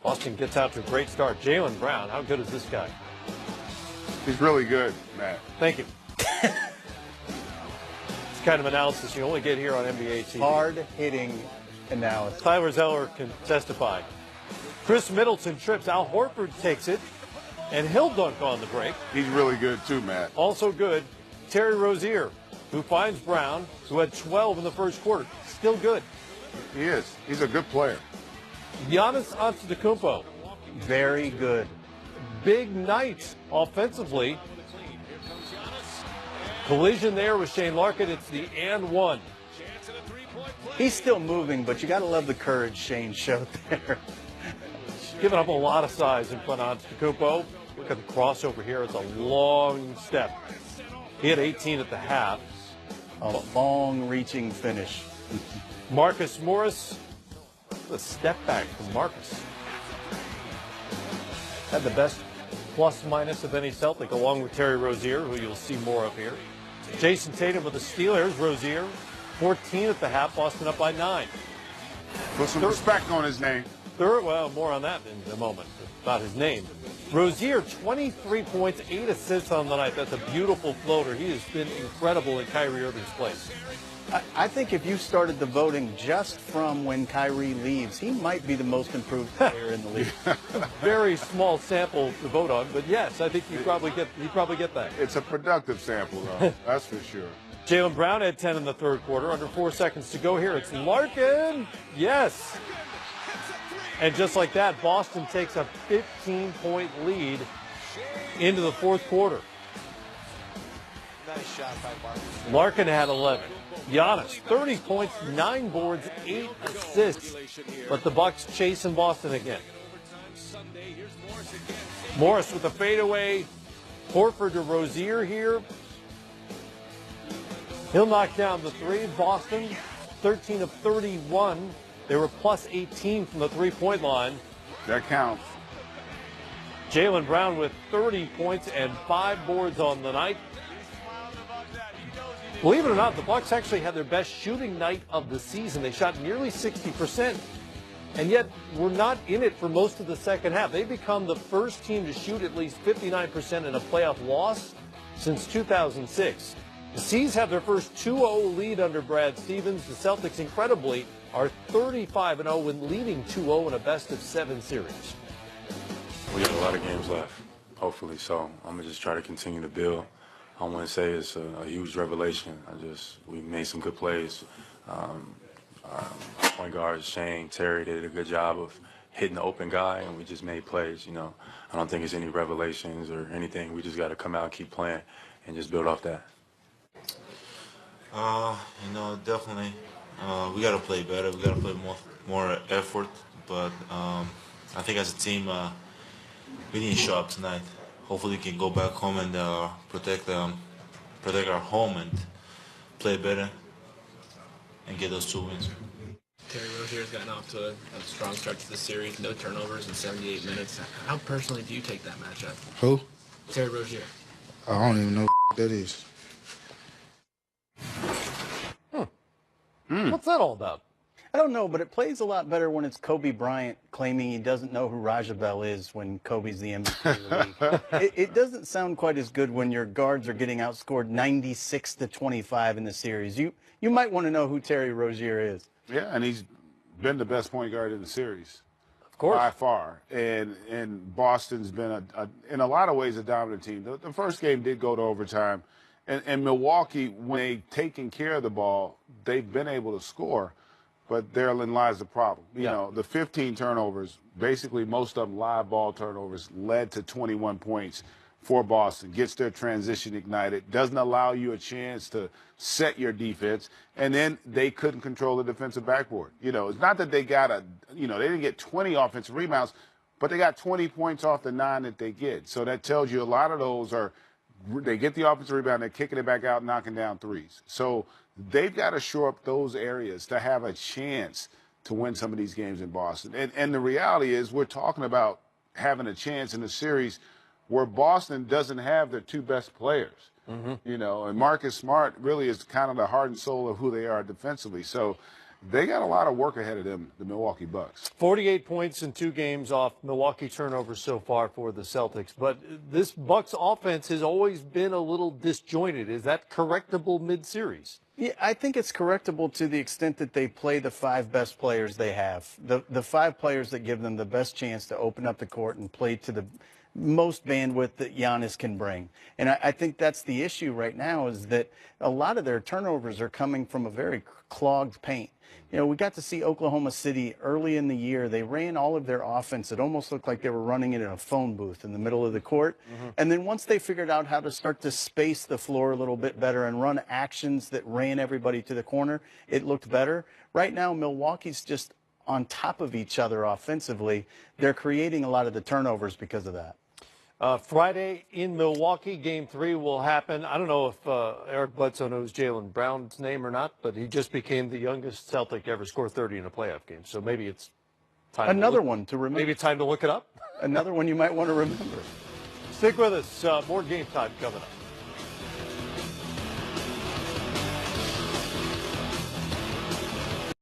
Boston gets out to a great start. Jaylen Brown, how good is this guy? He's really good, Matt. Thank you. It's kind of analysis you only get here on NBA TV. Hard-hitting analysis. Tyler Zeller can testify. Chris Middleton trips. Al Horford takes it, and he'll dunk on the break. He's really good too, Matt. Also good, Terry Rozier, who finds Brown, who had 12 in the first quarter. Still good. He is. He's a good player. Giannis Antetokounmpo, Very good. big night offensively. Collision there with Shane Larkin. It's the and one. He's still moving, but you got to love the courage Shane showed there. Giving up a lot of size in front of Antetokounmpo. Look at the crossover here. It's a long step. He had 18 at the half. A long-reaching finish. Marcus Morris, a step back from Marcus. Had the best plus-minus of any Celtic, along with Terry Rozier, who you'll see more of here. Jason Tatum with the Steelers. Rozier, 14 at the half. Boston up by 9. Put some respect on his name. Third, well, more on that in a moment, about his name. Rozier, 23 points, 8 assists on the night. That's a beautiful floater. He has been incredible in Kyrie Irving's place. I think if you started the voting just from when Kyrie leaves, he might be the most improved player in the league. Very small sample to vote on, but yes, I think he'd probably get that. It's a productive sample, though. That's for sure. Jaylen Brown had 10 in the third quarter. Under 4 seconds to go here. It's Larkin. Yes. And just like that, Boston takes a 15-point lead into the fourth quarter. Nice shot by Marcus. Larkin had 11. Giannis, 30 points, 9 boards, 8 assists. But the Bucks chasing Boston again. Morris with a fadeaway. Horford to Rozier here. He'll knock down the three. Boston, 13 of 31. They were plus 18 from the three-point line. That counts. Jaylen Brown with 30 points and 5 boards on the night. Believe it or not, the Bucks actually had their best shooting night of the season. They shot nearly 60%, and yet were not in it for most of the second half. They become the first team to shoot at least 59% in a playoff loss since 2006. The C's have their first 2-0 lead under Brad Stevens. The Celtics, incredibly, are 35-0 when leading 2-0 in a best-of-7 series. We got a lot of games left, hopefully, so I'm going to just try to continue to build. I want to say it's a huge revelation. We made some good plays. Point guards, Shane, Terry, they did a good job of hitting the open guy, and we just made plays, you know. I don't think it's any revelations or anything. We just got to come out, keep playing, and just build off that. Definitely. We got to play better. We got to play more effort. But I think as a team, we didn't show up tonight. Hopefully, we can go back home and protect our home and play better and get those 2 wins. Terry Rozier's gotten off to a strong start to the series. No turnovers in 78 minutes. How personally do you take that matchup? Who? Terry Rozier. I don't even know what that is. What's that all about? I don't know, but it plays a lot better when it's Kobe Bryant claiming he doesn't know who Raja Bell is when Kobe's the MVP of the league. It doesn't sound quite as good when your guards are getting outscored 96-25 in the series. You might want to know who Terry Rozier is. Yeah, and he's been the best point guard in the series. Of course. By far. And Boston's been, in a lot of ways, a dominant team. The first game did go to overtime. And Milwaukee, when they've taken care of the ball, they've been able to score. But therein lies the problem. You know, the 15 turnovers, basically most of them live ball turnovers, led to 21 points for Boston. Gets their transition ignited, doesn't allow you a chance to set your defense, and then they couldn't control the defensive backboard. You know, it's not that they got they didn't get 20 offensive rebounds, but they got 20 points off the 9 that they get. So that tells you a lot of those they get the offensive rebound, they're kicking it back out, knocking down threes. So they've got to shore up those areas to have a chance to win some of these games in Boston. And the reality is we're talking about having a chance in a series where Boston doesn't have their 2 best players. You know, and Marcus Smart really is kind of the heart and soul of who they are defensively. So they got a lot of work ahead of them, the Milwaukee Bucks. 48 points in 2 games off Milwaukee turnovers so far for the Celtics. But this Bucks offense has always been a little disjointed. Is that correctable mid-series? Yeah, I think it's correctable to the extent that they play the 5 best players they have. The 5 players that give them the best chance to open up the court and play to the most bandwidth that Giannis can bring. And I think that's the issue right now, is that a lot of their turnovers are coming from a very clogged paint. You know, we got to see Oklahoma City early in the year. They ran all of their offense. It almost looked like they were running it in a phone booth in the middle of the court. And then once they figured out how to start to space the floor a little bit better and run actions that ran everybody to the corner, it looked better. Right now, Milwaukee's just on top of each other offensively. They're creating a lot of the turnovers because of that. Friday in Milwaukee, Game 3 will happen. I don't know if Eric Bledsoe knows Jaylen Brown's name or not, but he just became the youngest Celtic ever score 30 in a playoff game. So maybe it's time Another one to remember. Maybe it's time to look it up. Another one you might want to remember. Stick with us. More Game Time coming up.